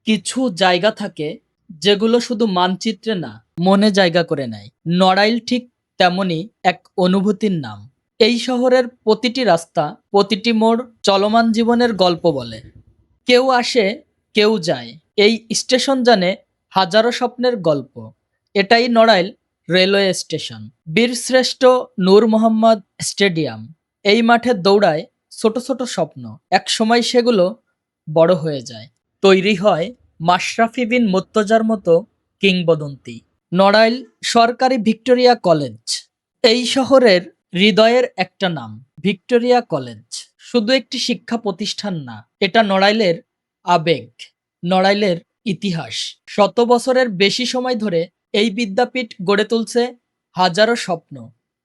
কিছু জায়গা থাকে যেগুলো শুধু মানচিত্রে না, মনে জায়গা করে নেয়। নড়াইল ঠিক তেমনই এক অনুভূতির নাম। এই শহরের প্রতিটি রাস্তা, প্রতিটি মোড় চলমান জীবনের গল্প বলে। কেউ আসে, কেউ যায়। এই স্টেশন জানে হাজারো স্বপ্নের গল্প। এটাই নড়াইল রেলওয়ে স্টেশন। বীরশ্রেষ্ঠ নূর মোহাম্মদ স্টেডিয়াম। এই মাঠে দৌড়ায় ছোট ছোট স্বপ্ন। একসময় সেগুলো বড় হয়ে যায়। তৈরি হয় মাশরাফি বিন মুর্তজার মতো কিংবদন্তি। নড়াইল সরকারি ভিক্টোরিয়া কলেজ। এই শহরের হৃদয়ের একটা নাম, ভিক্টোরিয়া কলেজ। শুধু একটি শিক্ষা প্রতিষ্ঠান না, এটা নড়াইলের আবেগ, নড়াইলের ইতিহাস। শত বছরের বেশি সময় ধরে এই বিদ্যাপীঠ গড়ে তুলছে হাজারো স্বপ্ন,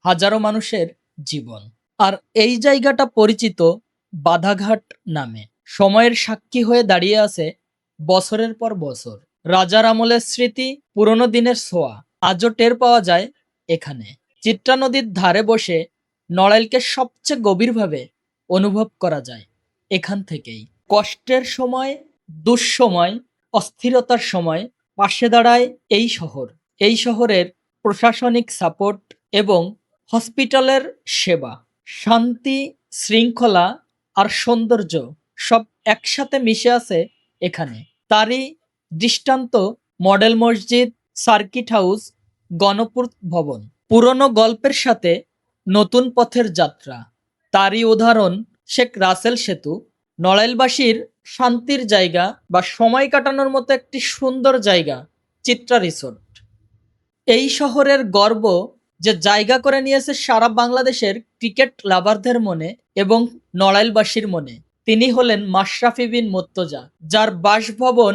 হাজারো মানুষের জীবন। আর এই জায়গাটা পরিচিত বাধাঘাট নামে। সময়ের সাক্ষী হয়ে দাঁড়িয়ে আছে বছরের পর বছর। রাজার আমলের স্মৃতি, পুরনো দিনের ছোঁয়া আজও টের পাওয়া যায় এখানে। চিত্রা নদীর ধারে বসে নড়াইলকে সবচেয়ে গভীরভাবে অনুভব করা যায় এখান থেকেই। কষ্টের সময়, দুঃসময়, অস্থিরতার সময় পাশে দাঁড়ায় এই শহর। এই শহরের প্রশাসনিক সাপোর্ট এবং হসপিটালের সেবা, শান্তি, শৃঙ্খলা আর সৌন্দর্য সব একসাথে মিশে আছে এখানে। তারই দৃষ্টান্ত মডেল মসজিদ, সার্কিট হাউস, গণপূর্ত ভবন। পুরনো গল্পের সাথে নতুন পথের যাত্রা। তারই উদাহরণ শেখ রাসেল সেতু। নড়াইলবাসীর শান্তির জায়গা বা সময় কাটানোর মতো একটি সুন্দর জায়গা চিত্রা রিসোর্ট। এই শহরের গর্ব যে জায়গা করে নিয়েছে সারা বাংলাদেশের ক্রিকেট লাভারদের মনে এবং নড়াইলবাসীর মনে। তিনি হলেন মাশরাফি বিন মুর্তজা, যার বাসভবন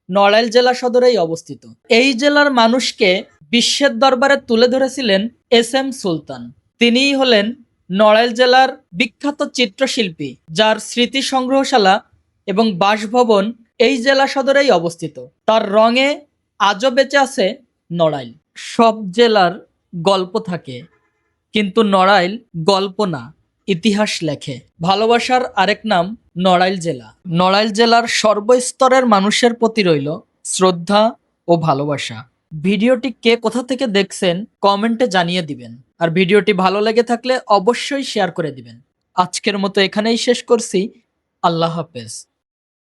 নড়াইল জেলা সদরেই অবস্থিত। এই জেলার মানুষকে বিশ্বের দরবারে তুলে ধরেছিলেন এস এম সুলতান। তিনিই হলেন নড়াইল জেলার বিখ্যাত চিত্রশিল্পী, যার স্মৃতি সংগ্রহশালা এবং বাসভবন এই জেলা সদরেই অবস্থিত। তার রঙে আজও বেঁচে আছে নড়াইল। সব জেলার গল্প থাকে, কিন্তু নড়াইল গল্প না, ইতিহাস লেখে। ভালোবাসার আরেক নাম নড়াইল জেলা। নড়াইল জেলার সর্বস্তরের মানুষের প্রতি রইল শ্রদ্ধা ও ভালোবাসা। ভিডিওটি কে কোথা থেকে দেখছেন কমেন্টে জানিয়ে দিবেন। আর ভিডিওটি ভালো লেগে থাকলে অবশ্যই শেয়ার করে দিবেন। আজকের মতো এখানেই শেষ করছি। আল্লাহ হাফেজ।